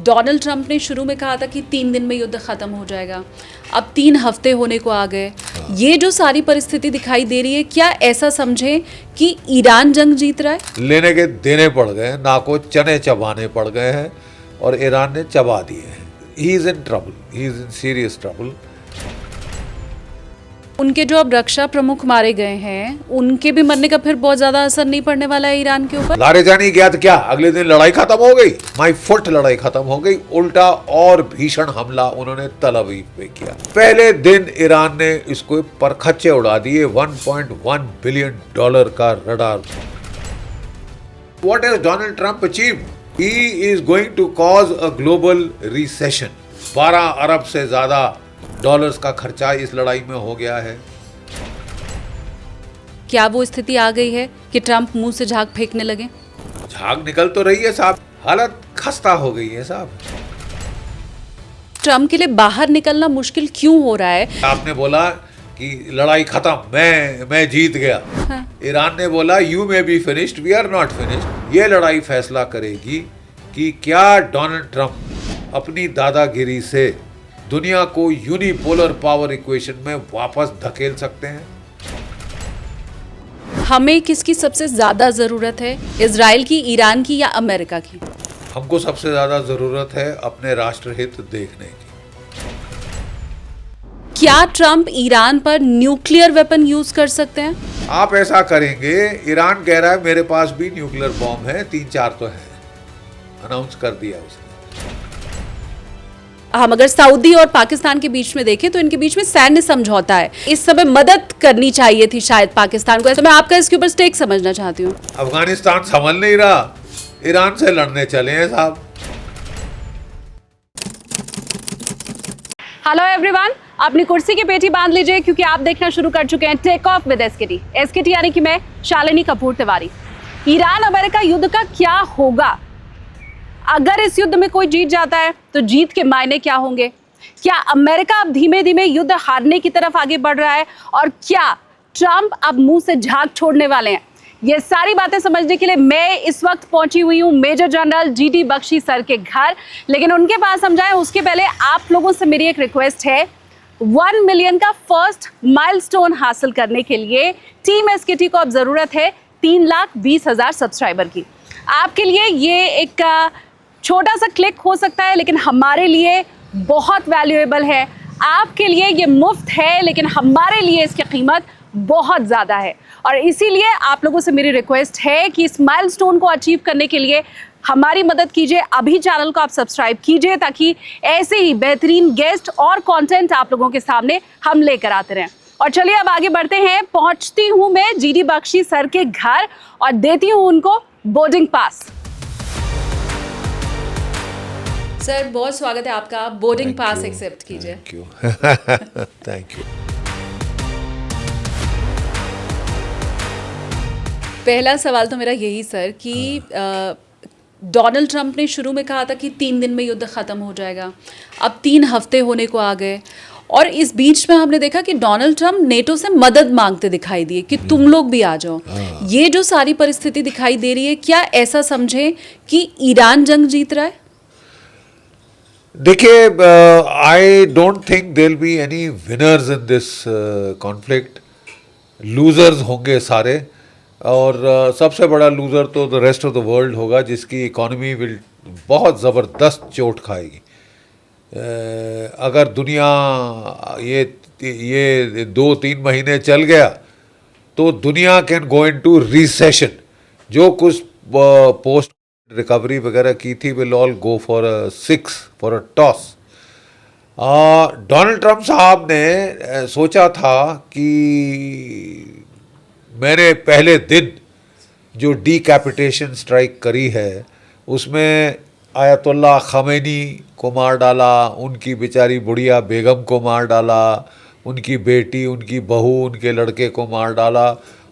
Donald Trump ने शुरू में कहा था कि 3 दिन में युद्ध खत्म हो जाएगा, अब 3 हफ्ते होने को आ गए। ये जो सारी परिस्थिति दिखाई दे रही है, क्या ऐसा समझें कि ईरान जंग जीत रहा है? लेने के देने पड़ गए, नाको चने चबाने पड़ गए हैं और ईरान ने चबा दिए हैं। He is in trouble, he is in serious trouble. उनके जो अब रक्षा प्रमुख मारे गए हैं, उनके भी मरने का फिर बहुत ज्यादा असर नहीं पड़ने वाला है ईरान के ऊपर। लारेजानी गया तो क्या अगले दिन लड़ाई खत्म हो गई, माई फुट लड़ाई खत्म हो गई। उल्टा और भीषण हमला उन्होंने तल अवीव पे किया। पहले दिन ईरान ने इसको परखच्चे उड़ा दिए। $1.1 बिलियन का radar. What has Donald Trump achieved? He is going to cause a global recession. 12 अरब से ज्यादा डॉलर्स का खर्चा इस लड़ाई में हो गया है। क्या वो स्थिति आ गई है कि ट्रंप मुंह से झाग फेंकने लगे? झाग निकल तो रही है साहब, हालत खस्ता हो गई है साहब। ट्रंप के लिए बाहर निकलना मुश्किल क्यों हो रहा है? आपने बोला कि लड़ाई खत्म, मैं जीत गया। हाँ। ईरान ने बोला you may be finished, we are not finished. ये लड़ाई फैसला करेगी कि क्या डोनाल्ड ट्रंप अपनी दादागिरी से दुनिया को यूनिपोलर पावर इक्वेशन में वापस धकेल सकते हैं। हमें किसकी सबसे ज्यादा जरूरत है, इजराइल की, ईरान की या अमेरिका की? हमको सबसे ज्यादा जरूरत है अपने राष्ट्रहित देखने की। क्या ट्रंप ईरान पर न्यूक्लियर वेपन यूज कर सकते हैं? आप ऐसा करेंगे, ईरान कह रहा है मेरे पास भी न्यूक्लियर बॉम्ब है, 3-4 तो है, अनाउंस कर दिया उसने। हम अगर सऊदी और पाकिस्तान के बीच में देखें तो इनके बीच में सैन्य समझौता है। इस समय मदद करनी चाहिए थी शायद पाकिस्तान को। तो मैं आपका इसके ऊपर स्टेक समझना चाहती हूँ। अफगानिस्तान संभल नहीं रहा, ईरान से लड़ने चले हैं साहब। हेलो एवरीवन, अपनी कुर्सी की पेटी बांध लीजिए क्योंकि आप देखना शुरू कर चुके हैं take off with SKT. SKT यानी कि मैं शालिनी कपूर तिवारी। ईरान अमेरिका युद्ध का क्या होगा? अगर इस युद्ध में कोई जीत जाता है तो जीत के मायने क्या होंगे? क्या अमेरिका अब धीमे धीमे युद्ध हारने की तरफ आगे बढ़ रहा है? और क्या ट्रंप अब मुंह से झाग छोड़ने वाले हैं? ये सारी बातें समझने के लिए मैं इस वक्त पहुंची हुई हूं major general GD Bakshi sir के घर। लेकिन उनके पास हम जाएं उसके पहले आप लोगों से मेरी एक रिक्वेस्ट है। 1 मिलियन का फर्स्ट माइलस्टोन हासिल करने के लिए टीम एसकेटी को अब जरूरत है 3,20,000 सब्सक्राइबर की। आपके लिए ये एक छोटा सा क्लिक हो सकता है, लेकिन हमारे लिए बहुत वैल्यूएबल है। आपके लिए ये मुफ्त है, लेकिन हमारे लिए इसकी कीमत बहुत ज़्यादा है। और इसीलिए आप लोगों से मेरी रिक्वेस्ट है कि इस माइलस्टोन को अचीव करने के लिए हमारी मदद कीजिए। अभी चैनल को आप सब्सक्राइब कीजिए ताकि ऐसे ही बेहतरीन गेस्ट और कंटेंट आप लोगों के सामने हम लेकर आते रहें। और चलिए अब आगे बढ़ते हैं। पहुंचती हूँ मैं जीडी बख्शी सर के घर और देती हूँ उनको बोर्डिंग पास। सर, बहुत स्वागत है आपका। आप बोर्डिंग पास एक्सेप्ट कीजिए। Thank you. Thank you. पहला सवाल तो मेरा यही सर कि डोनाल्ड ट्रंप ने शुरू में कहा था कि 3 दिन में युद्ध खत्म हो जाएगा, अब 3 हफ्ते होने को आ गए। और इस बीच में हमने देखा कि डोनाल्ड ट्रंप नेटो से मदद मांगते दिखाई दिए कि तुम लोग भी आ जाओ। ये जो सारी परिस्थिति दिखाई दे रही है, क्या ऐसा समझें कि ईरान जंग जीत रहा है? देखिए, I don't think there be any winners in this conflict. Losers होंगे सारे, और सबसे बड़ा लूज़र तो the rest of the world होगा, जिसकी इकॉनमी विल बहुत ज़बरदस्त चोट खाएगी। अगर दुनिया ये 2-3 महीने चल गया तो दुनिया कैन गो इनटू रिसेशन। जो कुछ पोस्ट रिकवरी वगैरह की थी will all go for a toss. Donald Trump साहब ने सोचा था कि मैंने पहले दिन जो डीकैपिटेशन स्ट्राइक करी है उसमें आयतुल्लाह खमैनी को मार डाला, उनकी बेचारी बुढ़िया बेगम को मार डाला, उनकी बेटी, उनकी बहू, उनके लड़के को मार डाला,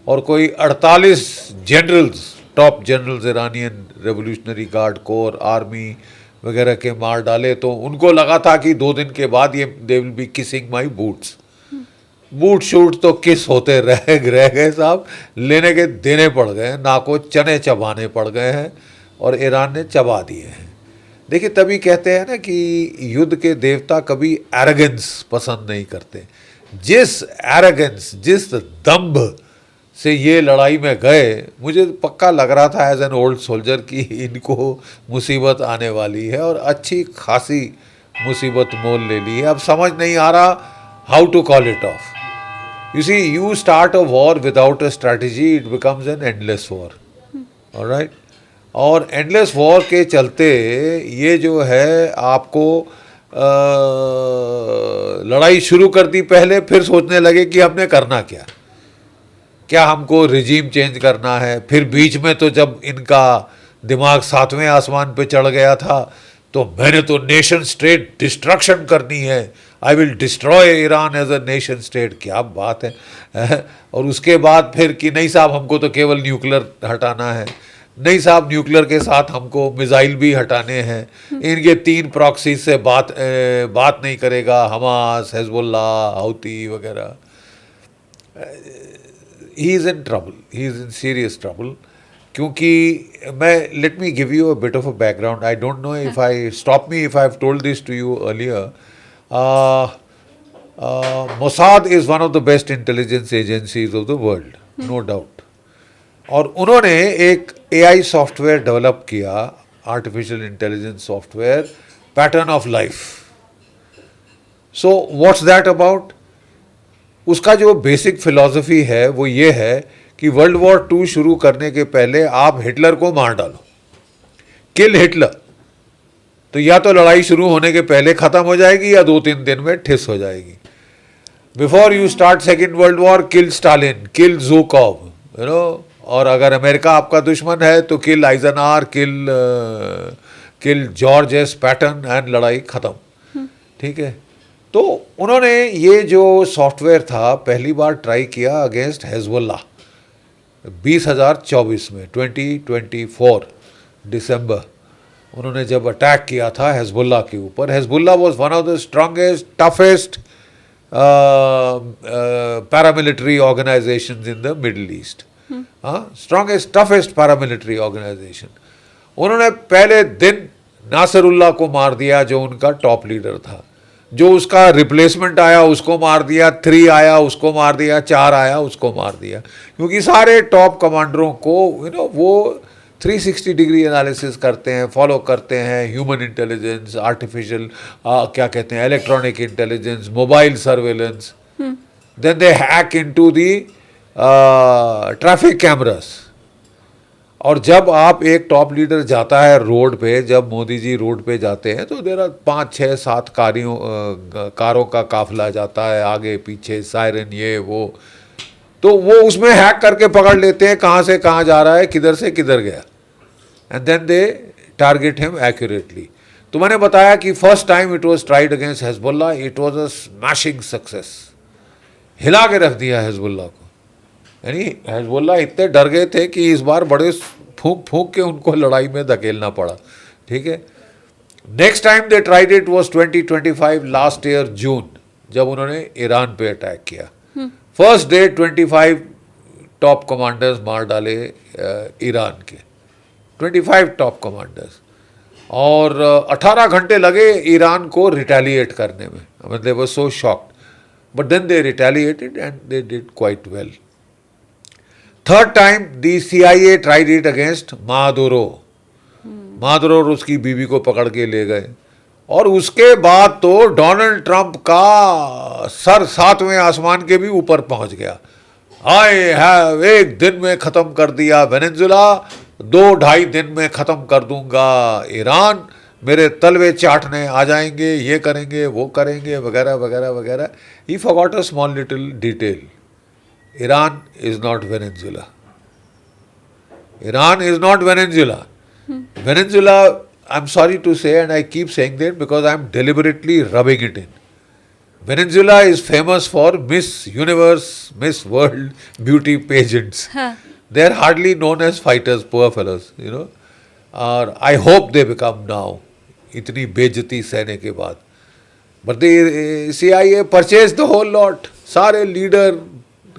और कोई 48 generals, top generals Iranian revolutionary guard core, army वगैरह के मार डाले। तो उनको लगा था कि 2 दिन के बाद ये they will be kissing my boots. Boot shoot तो किस होते रह गए साहब, लेने के देने पड़ गए, नाको चने चबाने पड़ गए हैं और ईरान ने चबा दिए हैं। देखिए तभी कहते हैं ना कि युद्ध के देवता कभी एरोगेंस पसंद नहीं करते। जिस एरोगेंस, जिस दंभ से ये लड़ाई में गए, मुझे पक्का लग रहा था एज एन ओल्ड सोल्जर कि इनको मुसीबत आने वाली है, और अच्छी खासी मुसीबत मोल ले ली है। अब समझ नहीं आ रहा how to call it off. You see, you start a war without a strategy, it becomes an endless war. Alright, और एंडलेस वॉर के चलते ये जो है आपको लड़ाई शुरू कर दी पहले, फिर सोचने लगे कि हमने करना क्या, क्या हमको रिजीम चेंज करना है। फिर बीच में तो जब इनका दिमाग 7वें आसमान पे चढ़ गया था, तो मैंने तो नेशन स्टेट डिस्ट्रक्शन करनी है, I will destroy Iran as a nation state. क्या बात है। और उसके बाद फिर कि नहीं साहब हमको तो केवल न्यूक्लियर हटाना है, नहीं साहब न्यूक्लियर के साथ हमको मिसाइल भी हटाने हैं, इनके 3 प्रॉक्सी से बात नहीं करेगा, हमास, हिजबुल्लाह, हाउती वगैरह। He is in trouble, he is in serious trouble. क्योंकि मैं, let me give you a bit of a background, I don't know if I stop me if I have told this to you earlier. Mossad is one of the best intelligence agencies of the world, no doubt. और उन्होंने एक AI software develop किया, artificial intelligence software, pattern of life. So what's that about? उसका जो basic philosophy है वो ये है कि वर्ल्ड वॉर 2 शुरू करने के पहले आप हिटलर को मार डालो, किल हिटलर, तो या तो लड़ाई शुरू होने के पहले ख़त्म हो जाएगी या 2-3 दिन में ठिस हो जाएगी। Before you start second world war, kill Stalin, kill Zhukov, you know. और अगर अमेरिका आपका दुश्मन है तो kill Eisenhower, kill George S Patton, and लड़ाई ख़त्म। ठीक है। तो उन्होंने ये जो सॉफ्टवेयर था पहली बार ट्राई किया अगेंस्ट हिजबुल्लाह 2024 में, 2024 दिसंबर, उन्होंने जब अटैक किया था हिजबुल्लाह के ऊपर। Hezbollah was one of the strongest, toughest paramilitary organizations in the Middle East, strongest toughest paramilitary organisation. उन्होंने पहले दिन नासरुल्लाह को मार दिया जो उनका टॉप लीडर था, जो उसका रिप्लेसमेंट आया उसको मार दिया, 3 आया उसको मार दिया, 4 आया उसको मार दिया, क्योंकि सारे टॉप कमांडरों को वो 360 डिग्री एनालिसिस करते हैं, फॉलो करते हैं ह्यूमन इंटेलिजेंस, आर्टिफिशियल क्या कहते हैं, electronic intelligence, mobile surveillance, then they hack into the traffic cameras. और जब आप एक टॉप लीडर जाता है रोड पे, जब मोदी जी रोड पे जाते हैं तो देर 5, 6, 7 कारों का काफिला जाता है, आगे पीछे सायरन ये वो, तो वो उसमें हैक करके पकड़ लेते हैं कहाँ से कहाँ जा रहा है, किधर से किधर गया, and then they target him accurately. तो मैंने बताया कि first time it was tried against Hezbollah, it was a smashing success, हिला के रख दिया हिजबुल्लाह को। यानी हिजबुल्लाह इतने डर गए थे कि इस बार बड़े फूंक फूंक के उनको लड़ाई में धकेलना पड़ा। ठीक है। Next time they tried it was 2025 last year June, जब उन्होंने ईरान पे अटैक किया। फर्स्ट डे 25 टॉप कमांडर्स मार डाले ईरान के, 25 टॉप कमांडर्स, और 18 घंटे लगे ईरान को रिटेलिएट करने में। मतलब they were so shocked, but then they retaliated and they did quite well. Third time the CIA tried it against Maduro. Maduro और उसकी बीवी को पकड़ के ले गए, और उसके बाद तो डोनाल्ड ट्रंप का सर 7वें आसमान के भी ऊपर पहुंच गया। आई हैव एक दिन में ख़त्म कर दिया वेनेजुला, 2-2.5 दिन में ख़त्म कर दूंगा ईरान, मेरे तलवे चाटने आ जाएंगे, ये करेंगे वो करेंगे वगैरह वगैरह वगैरह। ही forgot a small little detail, Iran is not Venezuela. Iran is not Venezuela. Venezuela, I'm sorry to say, and I keep saying that because I'm deliberately rubbing it in. Venezuela is famous for Miss Universe, Miss World beauty pageants. They are hardly known as fighters, poor fellows, you know. और I hope they become now, इतनी बेइज्जती सहने के बाद. But the CIA purchased the whole lot. सारे leader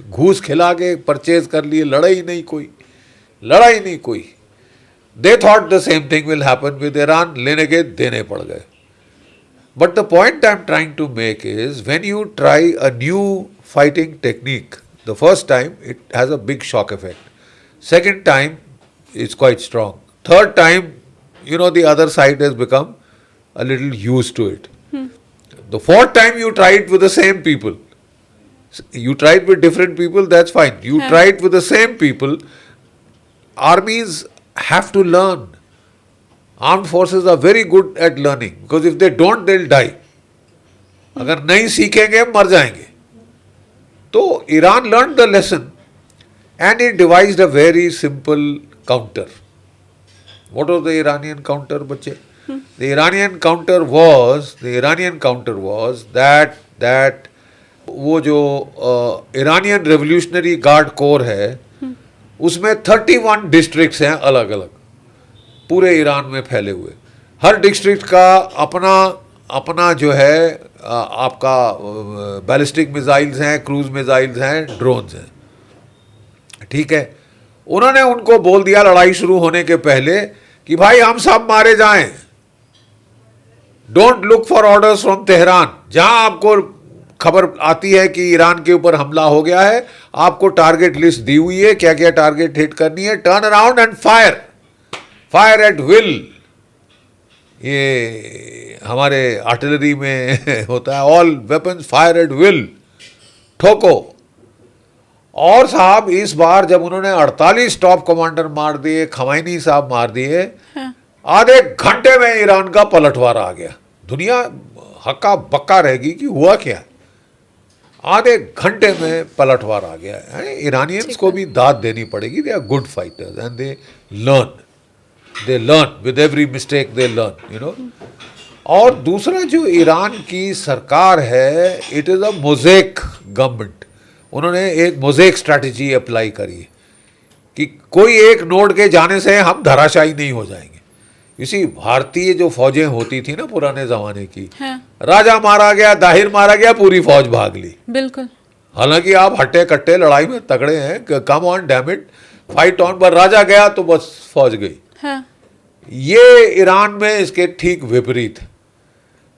घूस खिला के परचेज कर लिए, लड़ाई नहीं कोई। They thought the same thing will happen with Iran, लेने के देने पड़ गए. But the point I'm trying to make is when you try a new fighting technique, the first time it has a big shock effect. Second time it's quite strong. Third time, the other side has become a little used to it. The fourth time you try it with the same people. You try it with different people, that's fine. You try it with the same people. Armies have to learn. Armed forces are very good at learning because if they don't, they'll die. अगर नहीं सीखेंगे मर जाएंगे. तो Iran learned the lesson and it devised a very simple counter. What was the Iranian counter, बच्चे? The Iranian counter was that वो जो Iranian Revolutionary Guard Corps है उसमें 31 डिस्ट्रिक्ट्स हैं अलग अलग पूरे ईरान में फैले हुए. हर डिस्ट्रिक्ट का अपना जो है आपका बैलिस्टिक मिसाइल्स हैं, क्रूज मिसाइल्स हैं, ड्रोन्स हैं. ठीक है, उन्होंने उनको बोल दिया लड़ाई शुरू होने के पहले कि भाई हम सब मारे जाएं. Don't look for orders from Tehran. जहां आपको खबर आती है कि ईरान के ऊपर हमला हो गया है, आपको टारगेट लिस्ट दी हुई है, क्या क्या टारगेट हिट करनी है. Turn around and fire at will. ये हमारे आर्टिलरी में होता है, all weapons fire at will, ठोको. और साहब इस बार जब उन्होंने 48 टॉप कमांडर मार दिए, खमैनी साहब मार दिए, आधे घंटे में ईरान का पलटवार आ गया. दुनिया हक्का बक्का रहेगी कि हुआ क्या. आधे घंटे में पलटवार आ गया है. ईरानियंस को भी दाद देनी पड़ेगी. They are good fighters and they learn with every mistake they learn. और दूसरा जो ईरान की सरकार है, it is a mosaic government. उन्होंने एक मोज़ेक स्ट्रैटेजी अप्लाई करी है कि कोई एक नोड के जाने से हम धराशायी नहीं हो जाएंगे. इसी भारतीय जो फौजें होती थी ना पुराने जमाने की, राजा मारा गया, दाहिर मारा गया, पूरी फौज भाग ली. बिल्कुल. हालांकि आप हट्टे कट्टे लड़ाई में तगड़े हैं, come on damn it, fight on, पर राजा गया तो बस फौज गई. ये ईरान में इसके ठीक विपरीत.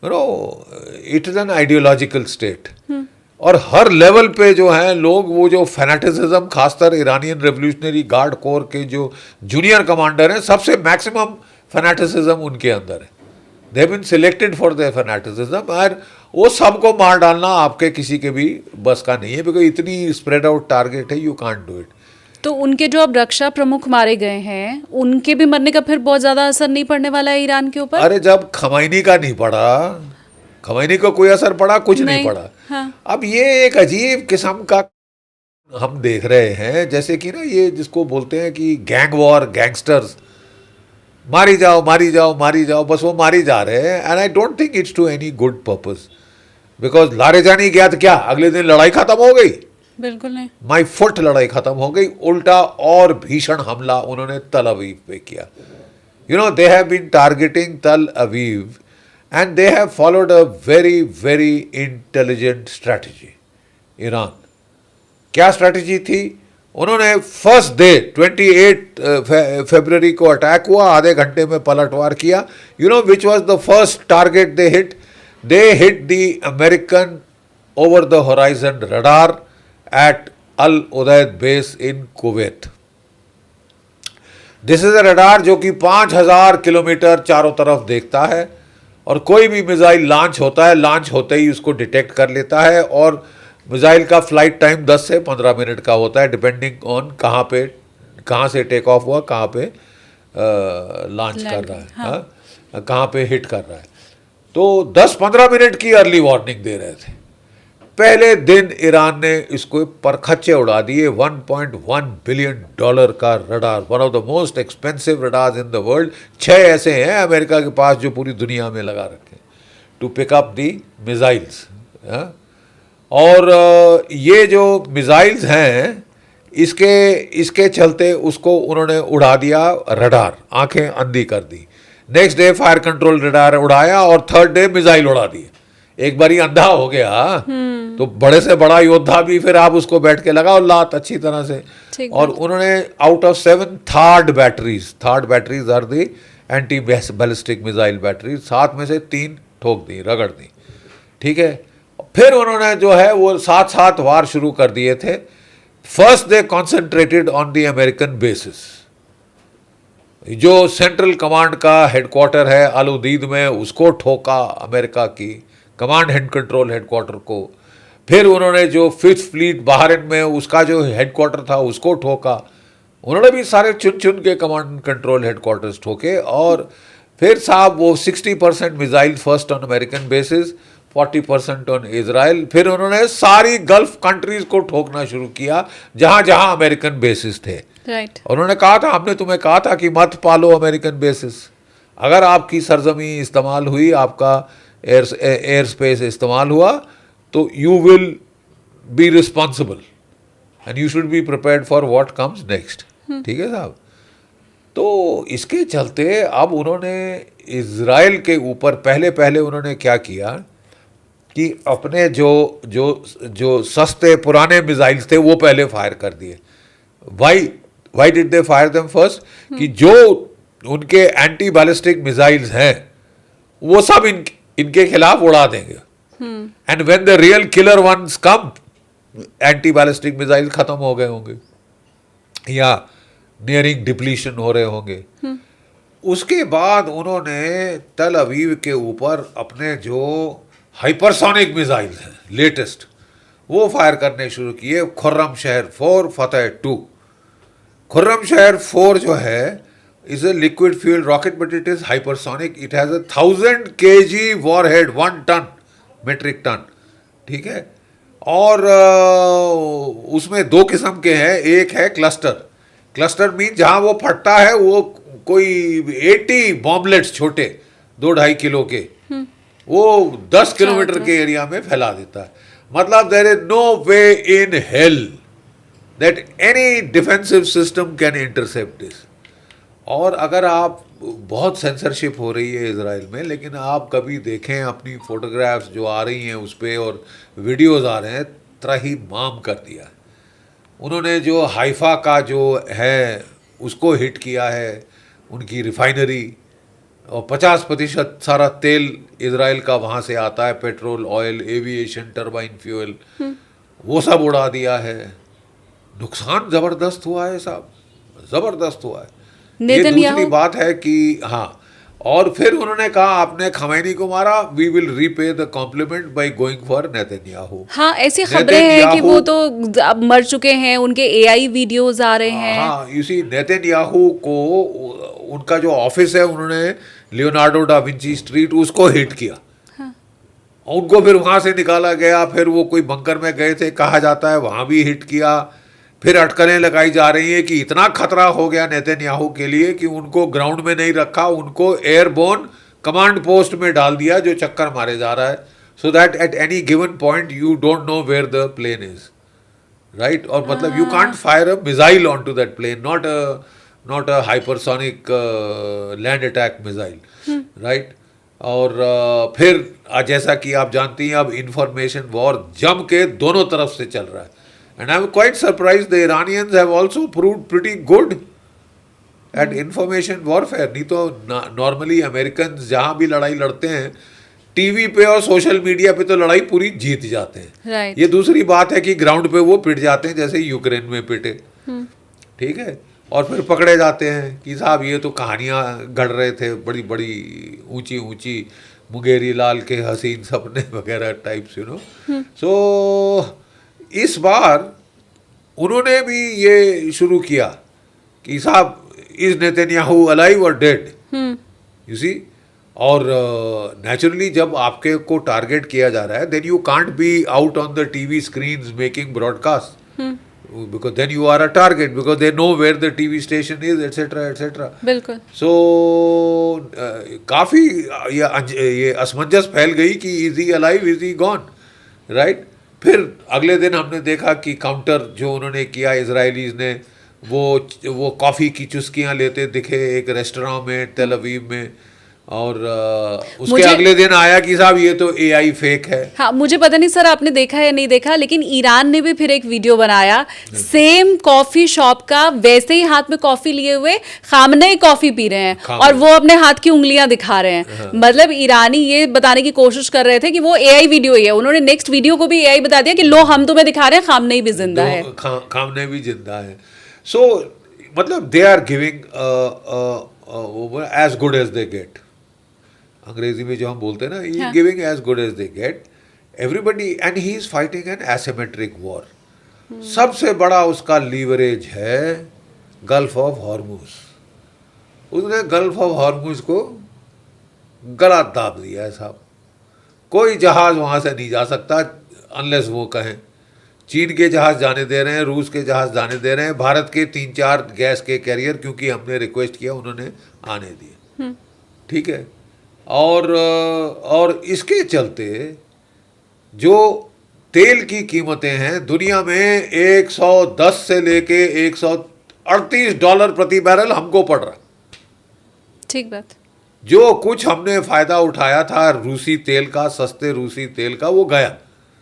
It is an ideological state. और हर लेवल पे जो है लोग, वो जो फैनेटिसिज्म, खासकर इरानियन रेवोल्यूशनरी गार्ड कोर के जो जूनियर कमांडर हैं, सबसे मैक्सिमम फैनेटिसिज्म उनके अंदर है. They have been selected for their fanaticism. और वो सबको मार डालना आपके किसी के भी बस का नहीं है, बिकॉज इतनी स्प्रेड आउट टारगेट है, यू कांट डू इट. तो उनके जो अब रक्षा प्रमुख मारे गए हैं, उनके भी मरने का फिर बहुत ज्यादा असर नहीं पड़ने वाला है ईरान के ऊपर. अरे जब खमैनी का नहीं पड़ा, खमैनी को कोई असर पड़ा, कुछ नहीं पड़ा. अब ये एक अजीब किस्म का हम देख रहे हैं, जैसे कि ना ये जिसको बोलते हैं कि गैंग वॉर, गैंगस्टर्स, मारी जाओ मारी जाओ मारी जाओ, बस वो मारी जा रहे हैं. And I don't think it's to any good purpose, because लारे जानी गया तो क्या अगले दिन लड़ाई खत्म हो गई. बिल्कुल नहीं. माई फुट लड़ाई खत्म हो गई. उल्टा और भीषण हमला उन्होंने तल अवीव पे किया. दे हैव बीन टारगेटिंग तल Aviv and they have followed a very very intelligent strategy. Iran क्या स्ट्रैटेजी थी? उन्होंने फर्स्ट डे 28 फरवरी को अटैक हुआ, आधे घंटे में पलटवार किया. Which was the first target they hit? They hit the American over the horizon radar at Al Udeid base in Kuwait. This is a radar जो कि 5000 किलोमीटर चारों तरफ देखता है, और कोई भी मिसाइल लॉन्च होता है, लॉन्च होते ही उसको डिटेक्ट कर लेता है. और मिसाइल का फ्लाइट टाइम 10 से 15 मिनट का होता है, डिपेंडिंग ऑन कहाँ से टेक ऑफ हुआ, कहाँ पे लॉन्च कर रहा है, हाँ, कहाँ पे हिट कर रहा है. तो 10-15 मिनट की अर्ली वार्निंग दे रहे थे. पहले दिन ईरान ने इसको परखच्चे उड़ा दिए. $1.1 बिलियन का radar, one of the most expensive radars in the world. 6 ऐसे हैं अमेरिका के पास जो पूरी दुनिया में लगा रखे to pick up the missiles. और ये जो मिसाइल्स हैं, इसके चलते उसको उन्होंने उड़ा दिया रडार, आंखें अंधी कर दी. Next day fire control radar उड़ाया और थर्ड डे मिसाइल उड़ा दिए. एक बारी अंधा हो गया तो बड़े से बड़ा योद्धा भी फिर आप उसको बैठ के लगाओ लात अच्छी तरह से। ठीक और उन्होंने out of 7 third batteries are the anti ballistic missile battery, 7 में से 3 ठोक दी, रगड़ दी, ठीक है। फिर उन्होंने जो है वो 7 वार शुरू कर दिए थे। First they concentrated on the American basis, जो सेंट्रल कमांड का हेडक्वार्टर है अल उदीद में, उसको ठोका अमेरिका की कमांड एंड कंट्रोल हेडक्वार्टर को। फिर उन्होंने जो 5th फ्लीट बहरीन में उसका जो हेडक्वार्टर था उसको ठोका। उन्होंने भी सारे चुन चुन के कमांड एंड कंट्रोल हेडक्वार्टर्स ठोके। और फिर साहब वो 60% missile first on American basis, 40% on Israel. फिर उन्होंने सारी गल्फ कंट्रीज को ठोकना शुरू किया जहां जहां अमेरिकन बेसिस थे। राइट। उन्होंने कहा था, हमने तुम्हें कहा था कि मत पालो अमेरिकन बेसिस, अगर आपकी सरजमी इस्तेमाल हुई, आपका एयर स्पेस इस्तेमाल हुआ तो you will be responsible and you should be prepared for what comes next. ठीक है साहब। तो इसके चलते अब उन्होंने इजराइल के ऊपर पहले उन्होंने क्या किया कि अपने जो सस्ते पुराने मिसाइल्स थे वो पहले फायर कर दिए। Why did they fire them first? कि जो उनके एंटी बैलिस्टिक मिसाइल्स हैं वो सब इनके खिलाफ उड़ा देंगे। And when the real killer once come, anti ballistic missile खत्म हो गए होंगे या नियरिंग डिप्लीशन हो रहे होंगे। उसके बाद उन्होंने तल अवीव के ऊपर अपने जो हाइपरसोनिक मिसाइल्स हैं लेटेस्ट वो फायर करने शुरू किए। खुर्रम शहर 4, फतेह 2। खुर्रम शहर 4 जो है is a liquid fuel rocket but it is hypersonic. It has 1000 kg warhead, 1 ton, metric ton, ठीक है। और उसमें 2 किस्म के हैं। एक है क्लस्टर मीन जहां वो फटता है वो कोई 80 बॉम्बलेट्स छोटे 2-2.5 किलो के वो 10 किलोमीटर के एरिया में फैला देता है। मतलब there is no way in hell that any defensive system can intercept this. और अगर आप, बहुत सेंसरशिप हो रही है इजराइल में, लेकिन आप कभी देखें अपनी फोटोग्राफ्स जो आ रही हैं उस पर और वीडियोस आ रहे हैं, त्राही माम कर दिया है उन्होंने। जो हाइफा का जो है उसको हिट किया है, उनकी रिफाइनरी, और 50% सारा तेल इजराइल का वहाँ से आता है, petrol, oil, aviation, turbine fuel, वो सब उड़ा दिया है। नुकसान ज़बरदस्त हुआ है साहब, ज़बरदस्त हुआ है। ये दूसरी बात है कि हाँ, और फिर उन्होंने कहा आपने खमैनी को मारा, we will repay the compliment by going for Netanyahu. हाँ, ऐसी खबरें हैं कि वो तो अब मर चुके हैं, उनके AI वीडियोस आ रहे हैं। हाँ, इसी नेतन्याहू को उनका जो ऑफिस है उन्होंने लियोनार्डो डा विंची स्ट्रीट उसको हिट किया। हाँ। उनको फिर वहाँ से निकाला गया, फिर वो कोई बंकर में गए थे कहा जाता है, वहाँ भी हिट किया। फिर अटकलें लगाई जा रही है कि इतना खतरा हो गया नेतन्याहू के लिए कि उनको ग्राउंड में नहीं रखा, उनको एयरबोर्न कमांड पोस्ट में डाल दिया जो चक्कर मारे जा रहा है, so that at any given point you don't know where the plane is, right. और मतलब you can't fire a missile onto that plane, not a hypersonic land attack missile, right. और फिर जैसा कि आप जानती हैं अब इंफॉर्मेशन वॉर जम के दोनों तरफ से चल रहा है। And I'm quite surprised the Iranians have also proved pretty good at information warfare. नहीं तो नॉर्मली अमेरिकन जहाँ भी लड़ाई लड़ते हैं टीवी पे और सोशल मीडिया पे तो लड़ाई पूरी जीत जाते हैं। Right. ये दूसरी बात है कि ग्राउंड पे वो पिट जाते हैं, जैसे यूक्रेन में पिटे, ठीक है। और फिर पकड़े जाते हैं कि साहब ये तो कहानियाँ गढ़ रहे थे, बड़ी बड़ी ऊंची ऊंची मुंगेरी लाल के हसीन सपने वगैरह टाइप्स, यू नो। सो इस बार उन्होंने भी ये शुरू किया कि साहब इज नेतन्याहू अलाइव और डेड, यू सी। और नेचुरली जब आपके को टारगेट किया जा रहा है then you can't be out on the TV screens making broadcast, because then you are a target, because they know where the TV station is, etcetera etcetera. बिल्कुल। So काफ़ी ये असमंजस फैल गई कि is he alive, is he gone, right. फिर अगले दिन हमने देखा कि काउंटर जो उन्होंने किया इजराइलीज ने, वो कॉफ़ी की चुस्कियाँ लेते दिखे एक रेस्टोरेंट में तेल अवीव में। और उसके अगले दिन आया कि साहब ये तो एआई फेक है। हाँ, मुझे पता नहीं सर आपने देखा या नहीं देखा, लेकिन ईरान ने भी फिर एक वीडियो बनाया सेम कॉफी शॉप का, वैसे ही हाथ में कॉफी लिए हुए खामनेई कॉफी पी रहे हैं और वो अपने हाथ की उंगलियां दिखा रहे हैं। मतलब ईरानी ये बताने की कोशिश कर रहे थे कि वो एआई वीडियो ही है। उन्होंने नेक्स्ट वीडियो को भी एआई बता दिया कि लो हम तुम्हें दिखा रहे हैं खामनेई भी जिंदा है। खामनेई भी जिंदा है। सो मतलब they are giving as good as they get. Angrezi में जो हम बोलते हैं ना, he giving as good as they get everybody, and he is fighting an asymmetric war. सबसे बड़ा उसका लीवरेज है गल्फ ऑफ हॉर्मुज। उसने गल्फ ऑफ हॉर्मुज को गला दाब दिया है साहब। कोई जहाज वहां से नहीं जा सकता अनलेस वो कहें। चीन के जहाज जाने दे रहे हैं, रूस के जहाज जाने दे रहे हैं, भारत के 3-4 गैस के कैरियर क्योंकि हमने रिक्वेस्ट किया उन्होंने आने दिए। ठीक है। और इसके चलते जो तेल की कीमतें हैं दुनिया में 110 से लेके 138 डॉलर प्रति बैरल हमको पड़ रहा। ठीक बात। जो कुछ हमने फायदा उठाया था रूसी तेल का, सस्ते रूसी तेल का, वो गया।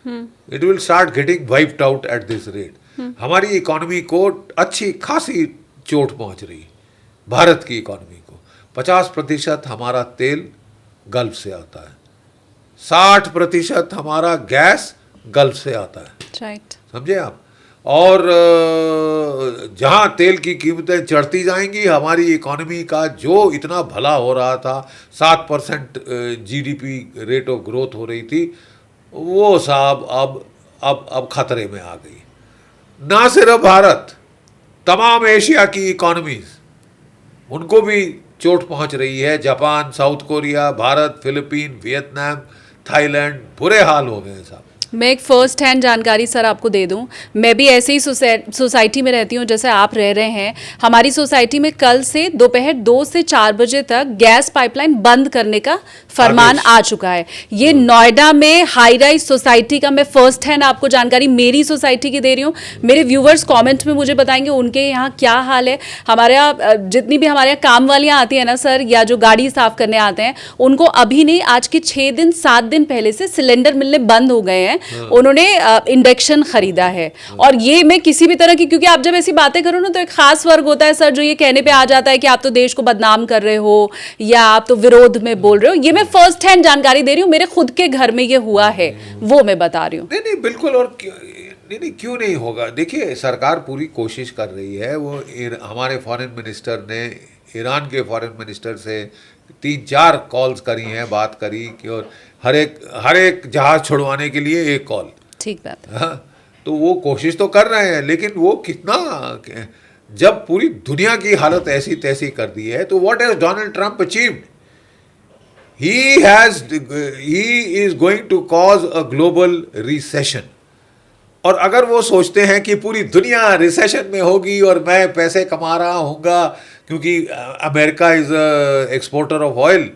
It will start getting wiped out at this rate. हमारी इकोनॉमी को अच्छी खासी चोट पहुंच रही है। भारत की इकोनॉमी को 50% हमारा तेल गल्फ से आता है, 60% हमारा गैस गल्फ से आता है। राइट। समझे आप। और जहां तेल की कीमतें चढ़ती जाएंगी, हमारी इकोनॉमी का जो इतना भला हो रहा था, 7% जीडीपी रेट ऑफ ग्रोथ हो रही थी, वो साहब अब खतरे में आ गई। ना सिर्फ भारत, तमाम एशिया की इकोनॉमीज, उनको भी चोट पहुंच रही है। Japan, south Korea, Bharat, Philippine, Vietnam, Thailand, बुरे हाल हो गए साहब। मैं एक फर्स्ट हैंड जानकारी सर आपको दे दूं। मैं भी ऐसे ही सोसाइटी में रहती हूं जैसे आप रह रहे हैं। हमारी सोसाइटी में कल से दोपहर 2 से 4 बजे तक गैस पाइपलाइन बंद करने का फरमान आ चुका है। ये नोएडा में हाई राइज सोसाइटी का मैं फर्स्ट हैंड आपको जानकारी मेरी सोसाइटी की दे रही हूँ। मेरे व्यूवर्स कॉमेंट में मुझे बताएंगे उनके यहाँ क्या हाल है। हमारे यहाँ जितनी भी हमारे यहाँ काम वालियाँ आती हैं ना सर, या जो गाड़ी साफ करने आते हैं, उनको अभी नहीं, आज के 6 दिन 7 दिन पहले से सिलेंडर मिलने बंद हो गए हैं। उन्होंने इंडक्शन खरीदा है। और ये मैं किसी भी तरह की, क्योंकि आप जब ऐसी बातें करो ना तो एक खास वर्ग होता है सर जो ये कहने पे आ जाता है कि आप तो देश को बदनाम कर रहे हो या आप तो विरोध में बोल रहे हो। ये मैं फर्स्ट हैंड जानकारी दे रही हूँ, मेरे खुद के घर में ये हुआ है, वो मैं बता रही हूँ। नहीं बिल्कुल। और नहीं क्यों नहीं होगा। देखिए सरकार पूरी कोशिश कर रही है। वो हमारे फॉरेन मिनिस्टर ने ईरान के फॉरेन मिनिस्टर से 3-4 कॉल्स करी हैं, बात करी कि, और हर एक जहाज छुड़वाने के लिए एक कॉल। ठीक बात। हाँ, तो वो कोशिश तो कर रहे हैं, लेकिन वो कितना, जब पूरी दुनिया की हालत ऐसी तैसी कर दी है, तो what has Donald Trump achieved? He is going to cause a global recession. और अगर वो सोचते हैं कि पूरी दुनिया रिसेशन में होगी और मैं पैसे कमा रहा हूँगा क्योंकि America is exporter of oil,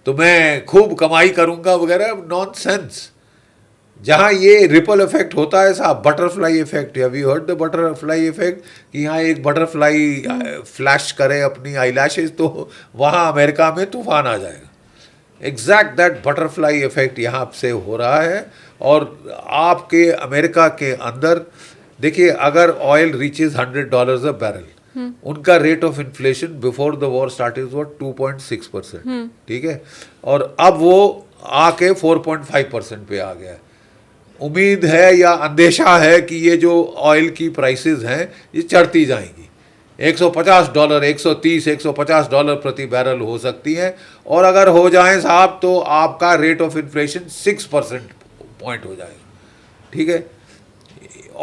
तो मैं खूब कमाई करूँगा वगैरह, नॉनसेंस। जहाँ ये रिपल इफेक्ट होता है साहब, butterfly effect, have you heard the butterfly effect, कि यहाँ एक बटरफ्लाई फ्लैश करे अपनी आईलैशेस तो वहाँ अमेरिका में तूफान आ जाएगा। एग्जैक्ट दैट बटरफ्लाई इफेक्ट यहाँ से हो रहा है। और आपके अमेरिका के अंदर देखिए, अगर ऑयल रीचेज $100 अ बैरल, उनका rate of inflation before the war started was 2.6%। ठीक है। और अब वो आके 4.5% पे आ गया है। उम्मीद है या अंदेशा है कि ये जो ऑयल की प्राइसेस हैं ये चढ़ती जाएंगी। $150, $130, $150 प्रति बैरल हो सकती हैं। और अगर हो जाए साहब तो आपका रेट ऑफ इन्फ्लेशन 6% पॉइंट हो जाएगा। ठीक है।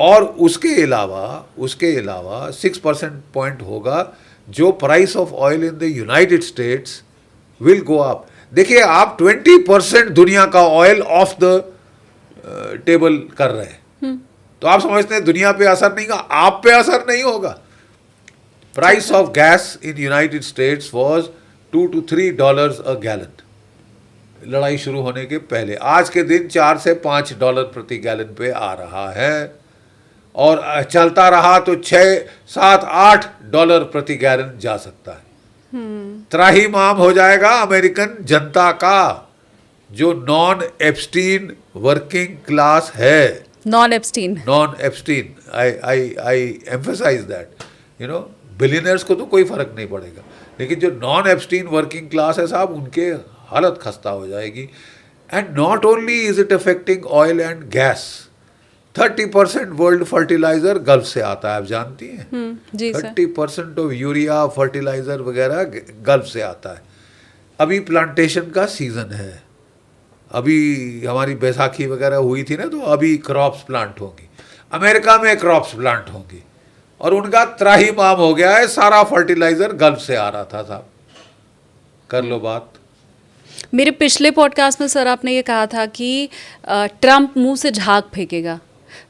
और उसके अलावा 6% पॉइंट होगा जो price of oil in the United states will go up. देखिए आप 20% दुनिया का ऑयल ऑफ द टेबल कर रहे हैं, तो आप समझते हैं दुनिया पे असर नहीं होगा, आप पे असर नहीं होगा। Price of gas in United states was $2 to $3 a gallon लड़ाई शुरू होने के पहले। आज के दिन $4 से $5 प्रति गैलन पे आ रहा है, और चलता रहा तो $6, $7, $8 प्रति गैलन जा सकता है। त्राहिमाम हो जाएगा अमेरिकन जनता का, जो नॉन एप्स्टीन वर्किंग क्लास है। Non Epstein, non Epstein, I emphasise that, you know, billionaires को तो कोई फर्क नहीं पड़ेगा, लेकिन जो नॉन एप्स्टीन वर्किंग क्लास है साहब, उनके हालत खस्ता हो जाएगी। And not only is it affecting oil and gas, 30% world fertiliser gulf से आता है, आप जानती हैं? जी सर। 30% ऑफ यूरिया फर्टिलाइजर वगैरह गल्फ से आता है। अभी प्लांटेशन का सीजन है, अभी हमारी बैसाखी वगैरह हुई थी ना, तो अभी क्रॉप्स प्लांट होंगी, अमेरिका में क्रॉप्स प्लांट होंगी, और उनका त्राहिमाम हो गया है, सारा फर्टिलाइजर गल्फ से आ रहा था साहब। कर लो बात। मेरे पिछले पॉडकास्ट में सर आपने ये कहा था कि ट्रम्प मुंह से झाग फेंकेगा।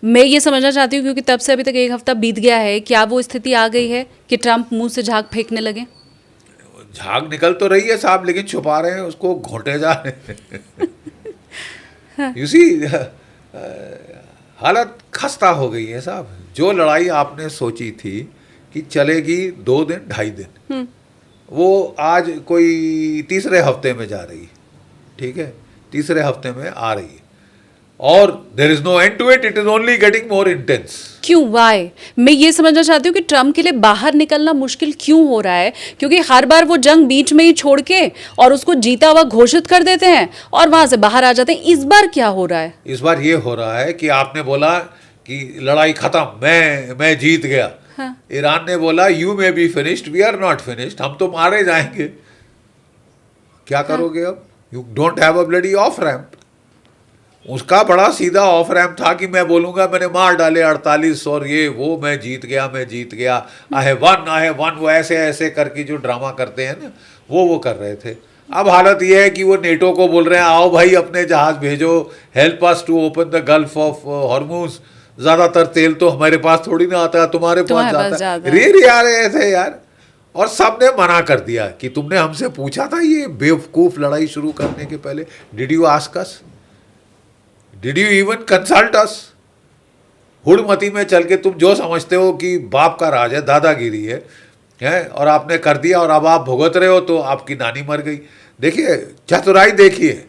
मैं ये समझना चाहती हूँ, क्योंकि तब से अभी तक 1 हफ्ता बीत गया है, क्या वो स्थिति आ गई है कि ट्रम्प मुंह से झाग फेंकने लगे? झाग निकल तो रही है साहब, लेकिन छुपा रहे हैं उसको, घोंटे जा रहे हैं। यू सी, हालत खस्ता हो गई है साहब। जो लड़ाई आपने सोची थी कि चलेगी 2 दिन 2.5 दिन, वो आज कोई तीसरे हफ्ते में जा रही है, ठीक है, तीसरे हफ्ते में आ रही है, और there is no end to it, it is only getting more intense. क्यों, वाई? मैं ये समझना चाहती हूँ कि ट्रम्प के लिए बाहर निकलना मुश्किल क्यों हो रहा है, क्योंकि हर बार वो जंग बीच में ही छोड़ के और उसको जीता हुआ घोषित कर देते हैं और वहां से बाहर आ जाते हैं। इस बार क्या हो रहा है? इस बार ये हो रहा है कि आपने बोला कि लड़ाई खत्म, मैं जीत गया। हाँ। ईरान ने बोला you may be finished, we are not finished, हम तो मारे जाएंगे। क्या करोगे अब? You don't have a bloody off ramp. उसका बड़ा सीधा ऑफ रैम्प था कि मैं बोलूंगा मैंने मार डाले 48 और ये वो, मैं जीत गया, आई हैव वन, वो ऐसे ऐसे करके जो ड्रामा करते हैं ना, वो कर रहे थे। अब हालत ये है कि वो नेटो को बोल रहे हैं आओ भाई अपने जहाज भेजो, help us to open the Gulf of Hormuz. ज्यादातर तेल तो हमारे पास थोड़ी ना आता है, तुम्हारे पास जाता है। रे आ रहे थे यार, और सबने मना कर दिया कि तुमने हमसे पूछा था ये बेवकूफ लड़ाई शुरू करने के पहले? Did you ask us? Did you even consult us? हुड़मती में चल के तुम जो समझते हो कि बाप का राज है, दादागिरी है, और आपने कर दिया, और अब आप भुगत रहे हो, तो आपकी नानी मर गई। देखिए चतुराई, देखिए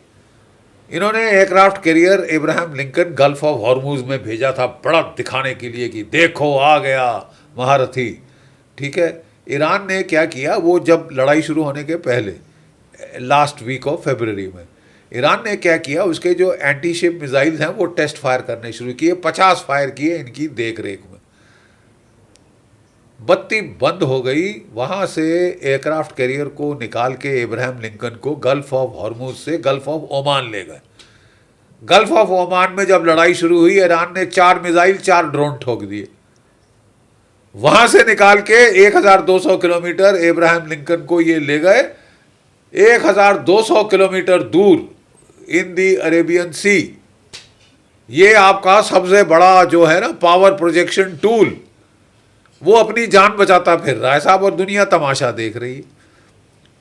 इन्होंने aircraft carrier Ibrahim Lincoln gulf of Hormuz में भेजा था, बड़ा दिखाने के लिए कि देखो आ गया महारथी, ठीक है। ईरान ने क्या किया, वो जब लड़ाई शुरू होने के पहले लास्ट वीक ऑफ फरवरी में ईरान ने क्या किया, उसके जो एंटी शिप मिसाइल्स हैं वो टेस्ट फायर करने शुरू किए, 50 फायर किए इनकी देख रेख में। बत्ती बंद हो गई, वहाँ से एयरक्राफ्ट कैरियर को निकाल के इब्राहिम लिंकन को गल्फ ऑफ हॉर्मुज से गल्फ ऑफ ओमान ले गए। गल्फ ऑफ ओमान में जब लड़ाई शुरू हुई, ईरान ने 4 मिसाइल 4 ड्रोन ठोक दिए। वहाँ से निकाल के 1200 किलोमीटर इब्राहिम लिंकन को ये ले गए 1200 किलोमीटर दूर इन दी अरेबियन सी। ये आपका सबसे बड़ा जो है ना पावर प्रोजेक्शन टूल, वो अपनी जान बचाता फिर रहा है साहब, और दुनिया तमाशा देख रही है।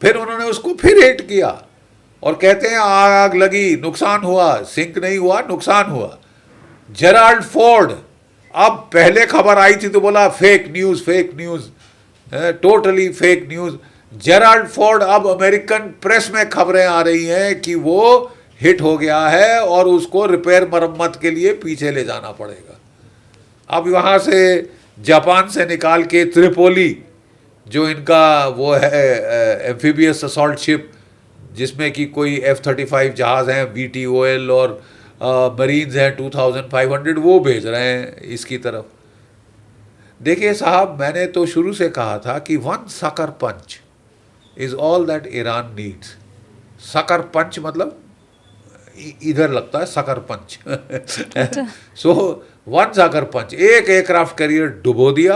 फिर उन्होंने उसको फिर हिट किया और कहते हैं आग लगी, नुकसान हुआ, सिंक नहीं हुआ, नुकसान हुआ। जेराल्ड फोर्ड, अब पहले खबर आई थी तो बोला fake news, totally fake news. Gerald Ford, अब अमेरिकन प्रेस में खबरें आ रही हैं कि वो हिट हो गया है और उसको रिपेयर मरम्मत के लिए पीछे ले जाना पड़ेगा। अब वहाँ से जापान से निकाल के त्रिपोली, जो इनका वो है एम्फीबियस असॉल्ट शिप, जिसमें कि कोई F-35 जहाज़ हैं, VTOL और मरीन्स हैं 2500, वो भेज रहे हैं इसकी तरफ। देखिए साहब, मैंने तो शुरू से कहा था कि one sucker punch is all that Iran needs. Sucker punch मतलब इधर लगता है sucker punch. So one sucker punch, एक एयरक्राफ्ट कैरियर डुबो दिया,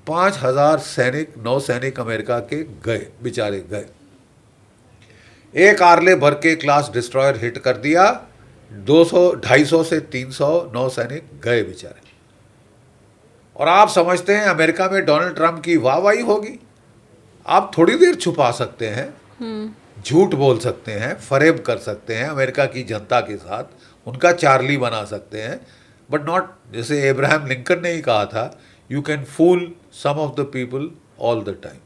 5000 सैनिक, नौसैनिक अमेरिका के गए, बेचारे गए। एक आर्ले भर के क्लास डिस्ट्रॉयर हिट कर दिया, 250 से 300 नौसैनिक गए बेचारे। और आप समझते हैं अमेरिका में डोनाल्ड ट्रंप की वाहवाही होगी? आप थोड़ी देर छुपा सकते हैं, झूठ बोल सकते हैं, फरेब कर सकते हैं अमेरिका की जनता के साथ, उनका चार्ली बना सकते हैं, बट नॉट, जैसे इब्राहिम लिंकन ने ही कहा था, you can fool some of the people all the time.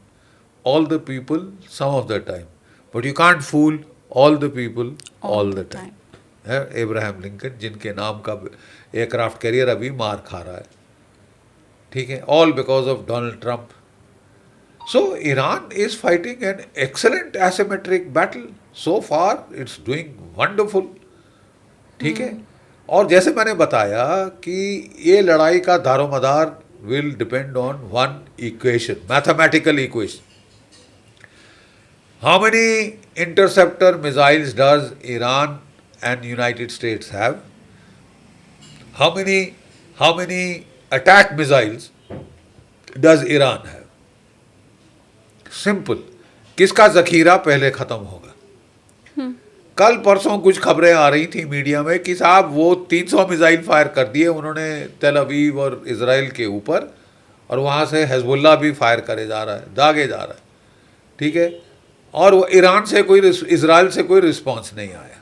all the people some of the time, but you can't fool all the people all the time. है Abraham Lincoln, जिनके नाम का aircraft carrier अभी मार खा रहा है, ठीक है, all because of Donald Trump. So Iran is fighting an excellent asymmetric battle. So far it's doing wonderful, ठीक है. और जैसे मैंने बताया कि ये लड़ाई का दारोमदार will depend on one equation, mathematical equation. How many interceptor missiles does Iran and United States have? How many attack missiles does Iran have? Simple. किसका जखीरा पहले खत्म होगा? कल परसों कुछ खबरें आ रही थी मीडिया में कि साहब वो 300 मिसाइल फायर कर दिए उन्होंने तेल अवीव और इजराइल के ऊपर, और वहाँ से हिजबुल्लाह भी फायर करे जा रहा है, दागे जा रहा है, ठीक है. और वो ईरान से इजराइल से कोई रिस्पॉन्स नहीं आया,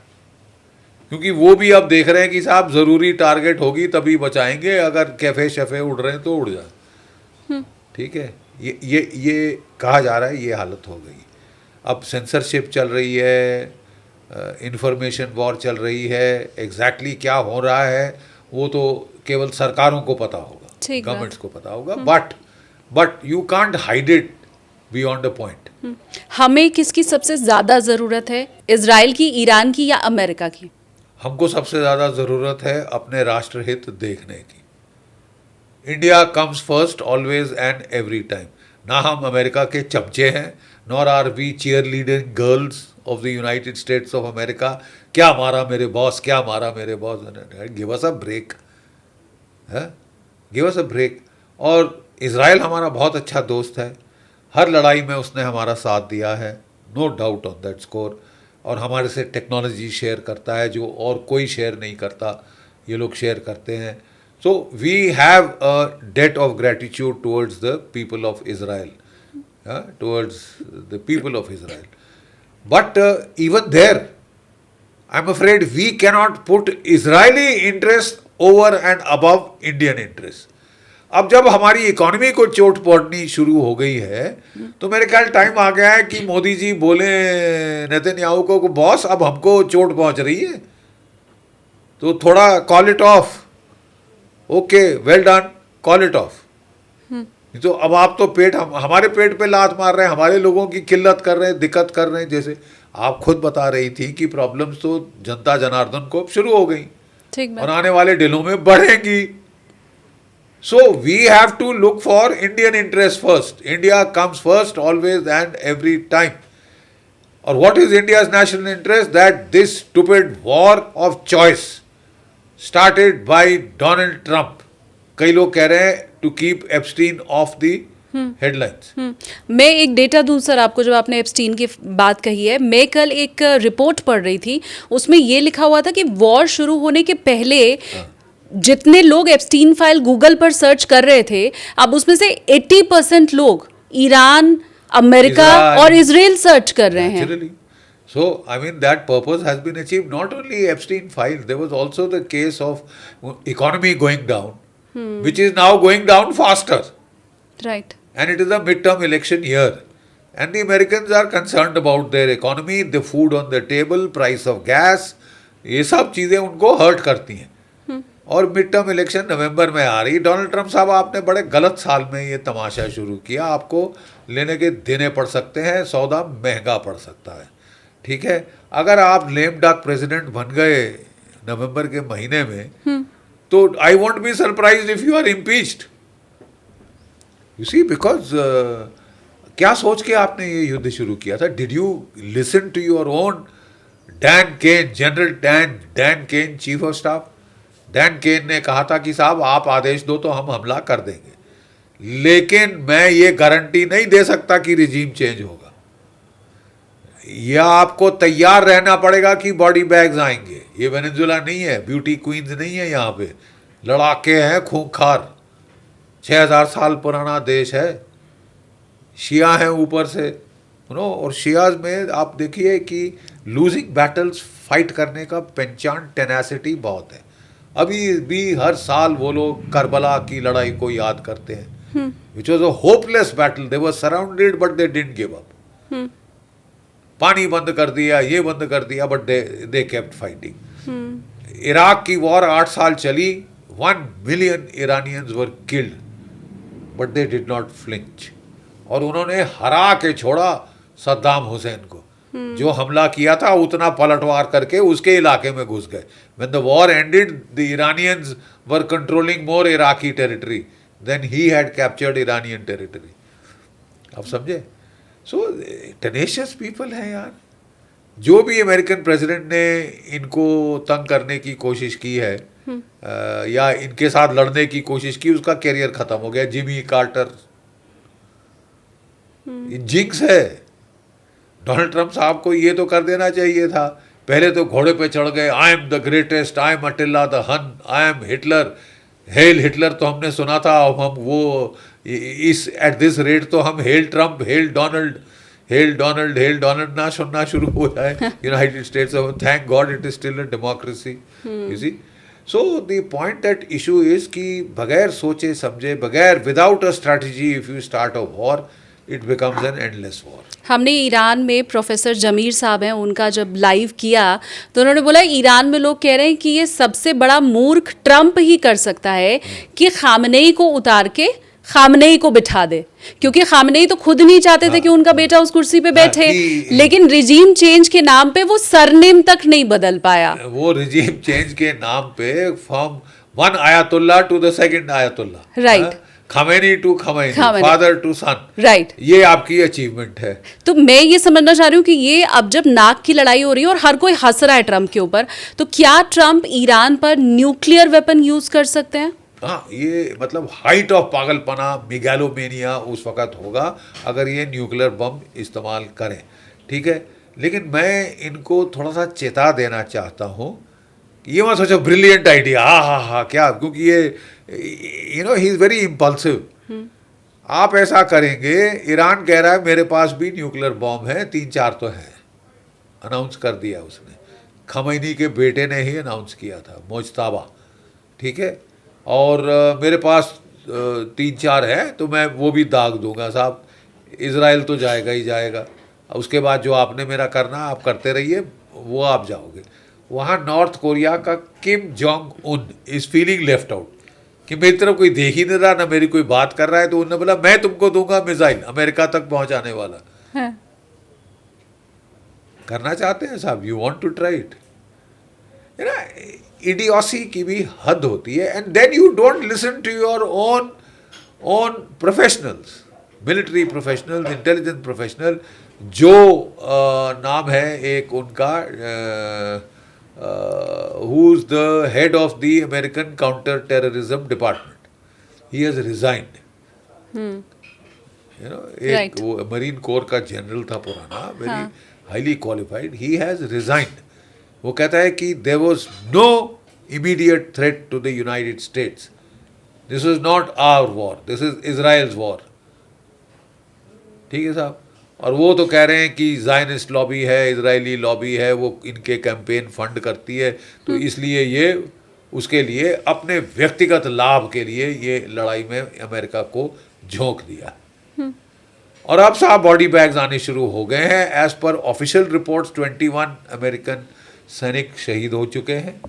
क्योंकि वो भी अब देख रहे हैं कि साहब ज़रूरी टारगेट होगी तभी बचाएंगे, अगर कैफे शफे उड़ रहे हैं तो उड़ जाए, ठीक है. ये कहा जा रहा है, ये हालत हो गई. अब सेंसरशिप चल रही है, इंफॉर्मेशन वॉर चल रही है, एग्जैक्टली क्या हो रहा है वो तो केवल सरकारों को पता होगा, गवर्नमेंट्स को पता होगा, but you can't hide it beyond a point. हमें किसकी सबसे ज़्यादा ज़रूरत है, इजराइल की, ईरान की या अमेरिका की? हमको सबसे ज़्यादा ज़रूरत है अपने राष्ट्रहित देखने की. India comes first always and every time. ना हम अमेरिका के चमचे हैं, nor are we cheerleading girls of the United States of America. क्या मारा मेरे बॉस, क्या मारा मेरे boss. Give us a break, है, गिव अस अ ब्रेक. और इज़राइल हमारा बहुत अच्छा दोस्त है, हर लड़ाई में उसने हमारा साथ दिया है, no doubt on that score. और हमारे से टेक्नोलॉजी शेयर करता है जो और कोई शेयर नहीं करता, ये लोग शेयर करते हैं. So we have a debt of gratitude towards the people of Israel, towards the people of Israel. But even there I am afraid we cannot put Israeli interest over and above Indian interest. अब जब हमारी economy को चोट पहुंचनी शुरू हो गई है तो मेरे ख्याल टाइम आ गया है कि मोदी जी बोले नेतन्याहू को, बॉस अब हमको चोट पहुंच रही है तो थोड़ा call it of. Okay, well done, call it of. तो अब आप तो हमारे पेट पे लात मार रहे हैं, हमारे लोगों की किल्लत कर रहे हैं, दिक्कत कर रहे हैं. जैसे आप खुद बता रही थी कि प्रॉब्लम्स तो जनता जनार्दन को शुरू हो गई और आने वाले दिनों में बढ़ेंगी. So we have to look for Indian interest first. India comes first always and every time. Or what is India's national interest? That this stupid war of choice started by Donald Trump. कई लोग कह रहे हैं to keep Epstein off the headlines. मैं एक data दूं sir आपको, जब आपने एप्स्टीन की बात कही है, मैं कल एक रिपोर्ट पढ़ रही थी, उसमें ये लिखा हुआ था कि वॉर शुरू होने के पहले जितने लोग एप्स्टीन फाइल गूगल पर सर्च कर रहे थे, अब उसमें से 80% लोग ईरान, अमेरिका और इजराइल सर्च कर रहे हैं. So, I mean, that purpose has been achieved. Not only Epstein files, there was also the case of economy going down, which is now going down faster. Right. And it is a midterm election year. And the Americans are concerned about their economy, the food on the table, price of gas. ये सब चीज़ें उनको hurt करती हैं. और mid term election नवंबर में आ रही. Donald Trump साहब, आपने बड़े गलत साल में ये तमाशा शुरू किया, आपको लेने के देने पड़ सकते हैं, सौदा महंगा पड़ सकता है, ठीक है. अगर आप लेम डक प्रेसिडेंट बन गए नवंबर के महीने में तो I won't be surprised if you are impeached. You see, because क्या सोच के आपने ये युद्ध शुरू किया था? Did you listen to your own Dan Caine, General Dan Caine, chief of staff? Dan Caine ने कहा था कि साहब आप आदेश दो तो हम हमला कर देंगे, लेकिन मैं ये गारंटी नहीं दे सकता कि रिजीम चेंज होगा. या आपको तैयार रहना पड़ेगा कि बॉडी बैग्स आएंगे. ये वेनेजुएला नहीं है, ब्यूटी क्वींस नहीं है, यहाँ पे लड़ाके हैं खूंखार. 6000 साल पुराना देश है, शिया हैं ऊपर से, और शियाज में आप देखिए कि लूजिंग बैटल्स फाइट करने का पहचान, टेनासिटी बहुत है. अभी भी हर साल वो लोग करबला की लड़ाई को याद करते हैं. which was a hopeless battle. They were surrounded, but they didn't give up. पानी बंद कर दिया, ये बंद कर दिया, but they kept fighting. Iraq की वॉर 8 साल चली, 1 million Iranians were killed, but they did not flinch. और उन्होंने हरा के छोड़ा सद्दाम हुसैन को. जो हमला किया था उतना पलटवार करके उसके इलाके में घुस गए. When the war ended, the Iranians were controlling more Iraqi territory than he had captured Iranian territory. आप समझे? So tenacious people हैं यार. जो भी अमेरिकन प्रेसिडेंट ने इनको तंग करने की कोशिश की है या इनके साथ लड़ने की कोशिश की, उसका कैरियर खत्म हो गया. जिमी कार्टर जिंक्स है. डोनाल्ड ट्रंप साहब को ये तो कर देना चाहिए था. पहले तो घोड़े पे चढ़ गए, I am the greatest, I am Attila the Hun, I am Hitler. Hail Hitler तो हमने सुना था, अब हम वो इस एट दिस रेट तो हम hail Trump, hail Donald, hail Donald, hail Donald ना सुनना शुरू हो जाए. United States of, thank God it is still a democracy. You see. So the point that issue is कि बगैर सोचे समझे, बगैर without a strategy, if you start a war, it becomes an endless war. हमने Iran में professor Zameer साहब हैं, उनका जब लाइव किया तो उन्होंने बोला ईरान में लोग कह रहे हैं कि ये सबसे बड़ा मूर्ख ट्रंप ही कर सकता है कि खामनेई को उतार के खामनेई को बिठा दे, क्योंकि खामनेई तो खुद नहीं चाहते थे कि उनका बेटा उस कुर्सी पे बैठे, लेकिन रिजीम चेंज के नाम पे वो सरनेम तक नहीं बदल पाया. वो रिजीम चेंज के नाम पे from one ayatollah to the second ayatollah, right, Khamenei to Khamenei, father to son, right. ये आपकी अचीवमेंट है. तो मैं ये समझना चाह रही हूँ कि ये अब जब नाक की लड़ाई हो रही है और हर कोई हंस रहा है ट्रंप के ऊपर, तो क्या ट्रंप ईरान पर न्यूक्लियर वेपन यूज कर सकते हैं? हाँ, ये मतलब हाइट ऑफ पागलपना, मिगैलोमेनिया उस वक्त होगा अगर ये न्यूक्लियर बम इस्तेमाल करें. ठीक है, लेकिन मैं इनको थोड़ा सा चेता देना चाहता हूँ. ये मत सोचो ब्रिलियंट आइडिया, हाँ क्या, क्योंकि ये you know he is very impulsive. आप ऐसा करेंगे, ईरान कह रहा है मेरे पास भी न्यूक्लियर बॉम्ब है, 3-4 तो है, अनाउंस कर दिया उसने. खमैनी के बेटे ने ही अनाउंस किया था, मोजताबा. ठीक है, और मेरे पास 3-4 है, तो मैं वो भी दाग दूंगा साहब. इज़राइल तो जाएगा ही जाएगा. उसके बाद जो आपने मेरा करना आप करते रहिए, वो आप जाओगे. वहाँ नॉर्थ कोरिया का Kim Jong Un is feeling left out, कि मेरी तरफ कोई देख ही नहीं रहा, ना मेरी कोई बात कर रहा है. तो उन्होंने बोला मैं तुमको दूंगा मिसाइल, अमेरिका तक पहुँचाने वाला. हाँ. करना चाहते हैं साहब, you want to try it. You know, idiocy की भी हद होती है. And then you don't listen to your own professionals, military professionals, intelligence professional. जो नाम है एक उनका, who is the head of the American counter-terrorism department. He has resigned. You know, एक वो मरीन कोर का जनरल था पुराना, very highly qualified. He has resigned. वो कहता है कि there was no immediate threat to the United States. This is not our war. This is Israel's war. ठीक है साहब. और वो तो कह रहे हैं कि ज़ायनिस्ट लॉबी है, इजरायली लॉबी है, वो इनके कैंपेन फंड करती है, तो इसलिए ये उसके लिए अपने व्यक्तिगत लाभ के लिए ये लड़ाई में अमेरिका को झोंक दिया. और अब साहब बॉडी बैग्स आने शुरू हो गए हैं. As per official reports 21 American सैनिक शहीद हो चुके हैं,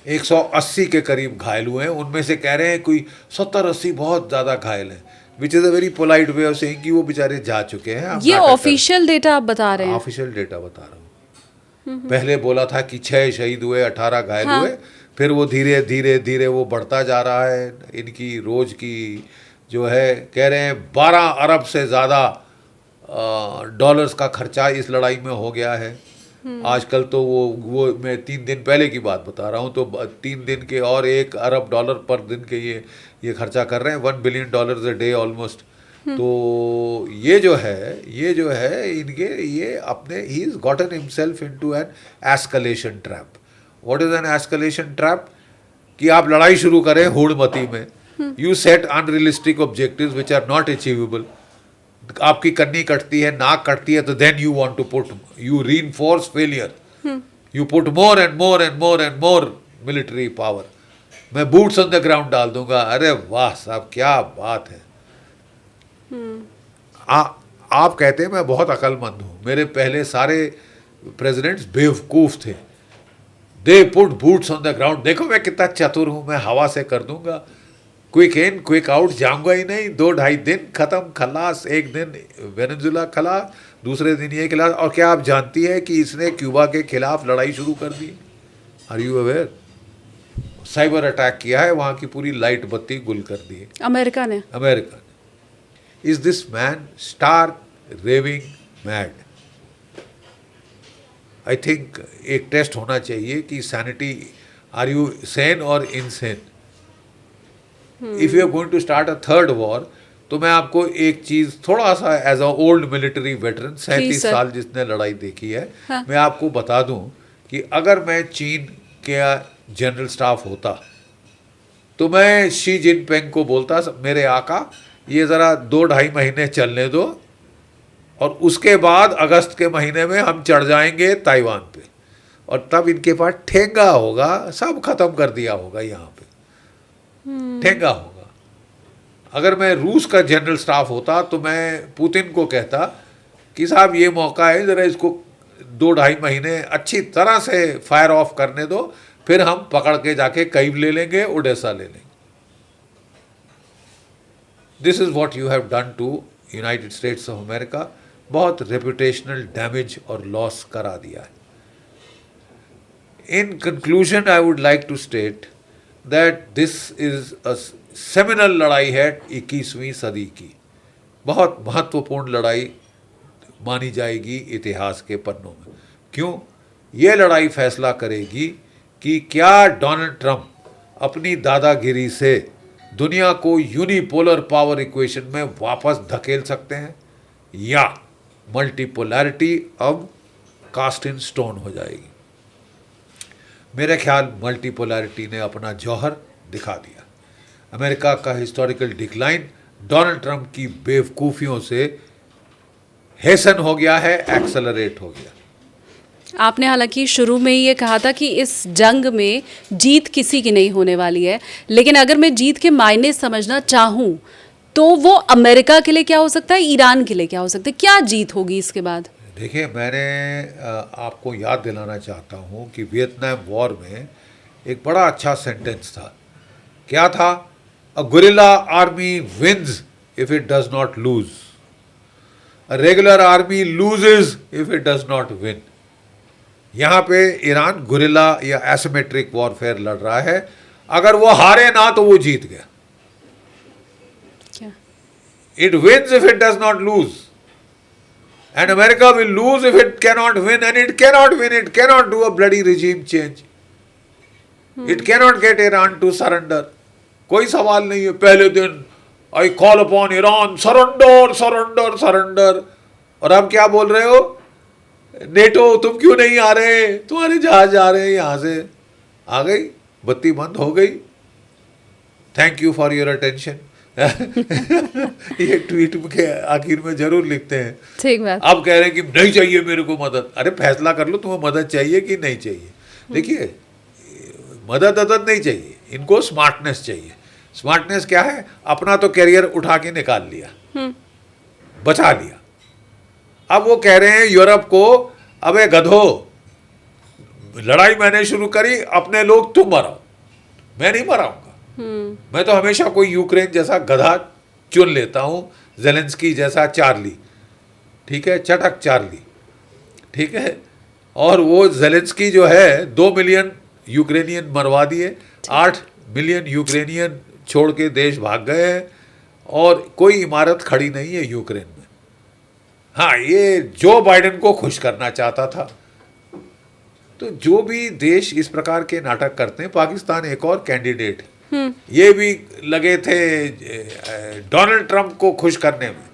180 के करीब घायल हुए हैं. उनमें से कह रहे हैं कोई 70-80 बहुत ज़्यादा घायल हैं, which is a very polite way of saying कि वो बेचारे जा चुके हैं. ये ऑफिशियल डेटा आप बता रहे हैं? ऑफिशियल डेटा बता रहा हूँ. पहले बोला था कि 6 शहीद हुए, 18 घायल हुए, फिर वो धीरे धीरे धीरे वो बढ़ता जा रहा है. इनकी रोज़ की जो है, कह रहे हैं 12 अरब से ज़्यादा डॉलर्स का खर्चा इस लड़ाई में हो गया है. आजकल तो वो मैं 3 दिन पहले की बात बता रहा हूँ, तो 3 दिन के और 1 अरब डॉलर पर दिन के ये खर्चा कर रहे हैं. $1 बिलियन अ डे ऑलमोस्ट. तो ये जो है इनके ये अपने he is gotten himself into an escalation trap. What is an escalation trap? कि आप लड़ाई शुरू करें हुड़मती में, you set unrealistic objectives which are not achievable. आपकी कन्नी कटती है, नाक कटती है, तो then you want to put, you reinforce failure, you put more and more and more and more military power. मैं बूट्स ऑन द ग्राउंड डाल दूंगा। अरे वाह साहब, क्या बात है। आप कहते हैं मैं बहुत अक्लमंद हूँ, मेरे पहले सारे प्रेसिडेंट्स बेवकूफ़ थे। They put boots on the ground. देखो मैं कितना चतुर हूँ, मैं हवा से कर दूंगा, क्विक इन क्विक आउट, जाऊंगा ही नहीं, 2-2.5 दिन खत्म, खलास। एक दिन वेनेजुला खलास, दूसरे दिन ये खिलाफ। और क्या आप जानती है कि इसने क्यूबा के खिलाफ लड़ाई शुरू कर दी? Are you aware? Cyber attack किया है, वहाँ की पूरी लाइट बत्ती गुल कर दी है अमेरिका ने। अमेरिका ने। Is this man stark raving mad? I think एक टेस्ट होना चाहिए कि सैनिटी, आर यू सेन और insane? If you are going to start a third war, तो मैं आपको एक चीज थोड़ा सा as a old military veteran, 37 साल जिसने लड़ाई देखी है, हाँ। मैं आपको बता दूं कि अगर मैं चीन के जनरल स्टाफ होता तो मैं शी जिनपिंग को बोलता, मेरे आका ये ज़रा 2-2.5 महीने चलने दो, और उसके बाद अगस्त के महीने में हम चढ़ जाएंगे ताइवान पे, और तब इनके पास ठेंगा होगा, सब खत्म कर दिया होगा यहाँ पे, ठेंगा होगा। अगर मैं रूस का जनरल स्टाफ होता तो मैं पुतिन को कहता कि साहब ये मौका है, ज़रा इसको 2-2.5 महीने अच्छी तरह से फायर ऑफ करने दो, फिर हम पकड़ के जाके कईव ले लेंगे, ओडेसा ले लेंगे। This is what you have done to United States of America. बहुत रेपुटेशनल डैमेज और लॉस करा दिया है। In conclusion I would like to state that this is a seminal लड़ाई है 21वीं सदी की, बहुत महत्वपूर्ण लड़ाई मानी जाएगी इतिहास के पन्नों में। क्यों? ये लड़ाई फैसला करेगी कि क्या डोनाल्ड ट्रंप अपनी दादागिरी से दुनिया को यूनिपोलर पावर इक्वेशन में वापस धकेल सकते हैं, या मल्टीपोलैरिटी अब कास्ट इन स्टोन हो जाएगी। मेरे ख्याल मल्टीपोलैरिटी ने अपना जौहर दिखा दिया। अमेरिका का हिस्टोरिकल डिक्लाइन डोनाल्ड ट्रंप की बेवकूफ़ियों से हेसन हो गया है, एक्सेलरेट हो गया। आपने हालांकि शुरू में ही ये कहा था कि इस जंग में जीत किसी की नहीं होने वाली है, लेकिन अगर मैं जीत के मायने समझना चाहूँ तो वो अमेरिका के लिए क्या हो सकता है, ईरान के लिए क्या हो सकता है, क्या जीत होगी इसके बाद? देखिए, मैंने आपको याद दिलाना चाहता हूँ कि वियतनाम वॉर में एक बड़ा अच्छा सेंटेंस था। क्या था? A guerrilla army wins if it does not lose, a regular army loses if it does not win. यहाँ पे ईरान गुरिल्ला या एसिमेट्रिक वॉरफेयर लड़ रहा है, अगर वो हारे ना तो वो जीत गया। क्या? It wins if it does not lose. And America will lose if it cannot win, and it cannot win, it cannot do a bloody regime change. It cannot get Iran to surrender. कोई सवाल नहीं है। पहले दिन I call upon Iran, surrender, surrender, surrender. और अब क्या बोल रहे हो? नेटो तुम क्यों नहीं आ रहे? तुम्हारे जहाज आ रहे हैं यहाँ से। आ गई, बत्ती बंद हो गई। Thank you for your attention. ये ट्वीट के आखिर में जरूर लिखते हैं। ठीक बात। अब कह रहे हैं कि नहीं चाहिए मेरे को मदद। अरे फैसला कर लो, तुम्हें मदद चाहिए कि नहीं चाहिए। देखिए, मदद नहीं चाहिए, इनको स्मार्टनेस चाहिए। स्मार्टनेस क्या है? अपना तो कैरियर उठा के निकाल लिया, बचा लिया। अब वो कह रहे हैं यूरोप को, अबे गधो, लड़ाई मैंने शुरू करी, अपने लोग तुम मराओ, मैं नहीं मराऊंगा। मैं तो हमेशा कोई यूक्रेन जैसा गधा चुन लेता हूं, जेलेंस्की जैसा चार्ली, ठीक है, चटक चार्ली, ठीक है। और वो जेलेंस्की जो है 2 मिलियन यूक्रेनियन मरवा दिए, 8 मिलियन यूक्रेनियन छोड़ के देश भाग गए हैं, और कोई इमारत खड़ी नहीं है यूक्रेन में। हाँ, ये जो बाइडेन को खुश करना चाहता था। तो जो भी देश इस प्रकार के नाटक करते हैं, पाकिस्तान एक और कैंडिडेट है, ये भी लगे थे डोनाल्ड ट्रंप को खुश करने में।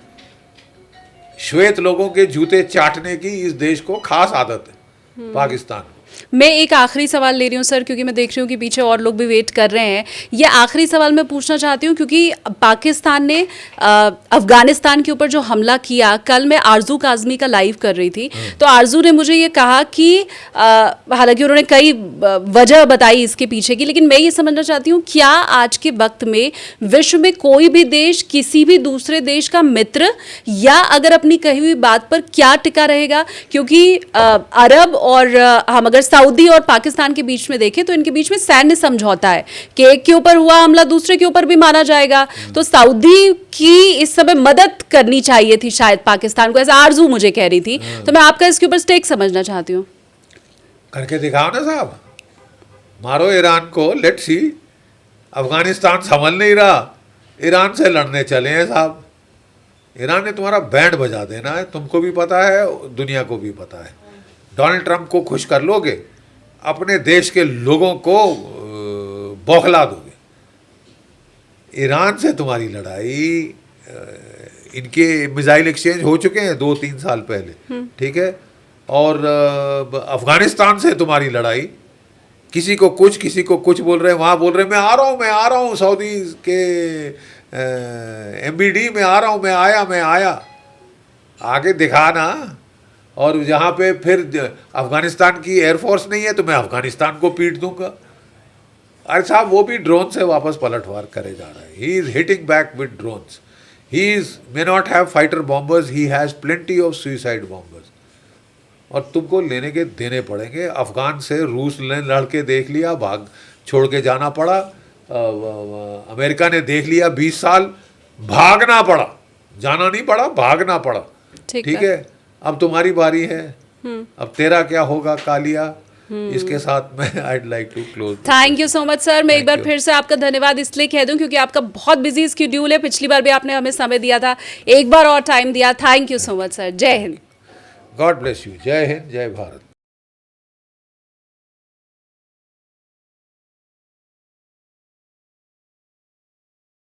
श्वेत लोगों के जूते चाटने की इस देश को खास आदत है, पाकिस्तान। मैं एक आखिरी सवाल ले रही हूँ सर, क्योंकि मैं देख रही हूँ कि पीछे और लोग भी वेट कर रहे हैं। ये आखिरी सवाल मैं पूछना चाहती हूँ क्योंकि पाकिस्तान ने अफगानिस्तान के ऊपर जो हमला किया, कल मैं आरजू काज़मी का लाइव कर रही थी, तो आरजू ने मुझे ये कहा कि हालांकि उन्होंने कई वजह बताई इसके पीछे की, लेकिन मैं ये समझना चाहती हूँ क्या आज के वक्त में विश्व में कोई भी देश किसी भी दूसरे देश का मित्र या अगर अपनी कही हुई बात पर क्या टिका रहेगा? क्योंकि अरब और हम अगर सऊदी और पाकिस्तान के बीच में देखें तो इनके बीच में सैन्य समझौता है कि एक के ऊपर हुआ हमला दूसरे के ऊपर भी माना जाएगा। तो सऊदी की इस समय मदद करनी चाहिए थी शायद पाकिस्तान को, ऐसा आरजू मुझे कह रही थी। तो मैं आपका इसके ऊपर स्टेक समझना चाहती हूँ। करके दिखाओ ना साहब, मारो ईरान को, लेट्स सी। अफगानिस्तान संभल नहीं रहा, ईरान से लड़ने चले हैं साहब। ईरान ने तुम्हारा बैंड बजा देना है, तुमको भी पता है, दुनिया को भी पता है। डोनाल्ड ट्रंप को खुश कर लोगे, अपने देश के लोगों को बौखला दोगे। ईरान से तुम्हारी लड़ाई, इनके मिसाइल एक्सचेंज हो चुके हैं 2-3 साल पहले, ठीक है। और अफगानिस्तान से तुम्हारी लड़ाई, किसी को कुछ बोल रहे हैं, वहाँ बोल रहे हैं मैं आ रहा हूँ सऊदी के MBD में आ रहा हूँ, मैं आया। आगे दिखाना। और जहाँ पे फिर अफगानिस्तान की एयरफोर्स नहीं है तो मैं अफगानिस्तान को पीट दूंगा। अरे साहब, वो भी ड्रोन से वापस पलटवार करे जा रहा है। He is hitting back with drones. He is may not have fighter bombers, he has plenty of suicide bombers. और तुमको लेने के देने पड़ेंगे। अफगान से रूस ने लड़ के देख लिया, भाग छोड़ के जाना पड़ा। अमेरिका ने देख लिया 20 साल, भागना पड़ा, जाना नहीं पड़ा, भागना पड़ा। ठीक है, अब तुम्हारी बारी है। अब तेरा क्या होगा कालिया। इसके साथ मैं I'd like to close। Thank you so much sir. मैं एक बार फिर से आपका धन्यवाद इसलिए कह दूं क्योंकि आपका बहुत बिजी स्केड्यूल है। पिछली बार भी आपने हमें समय दिया था, एक बार और टाइम दिया। Thank you so much sir. जय हिंद। God bless you. जय हिंद, जय भारत।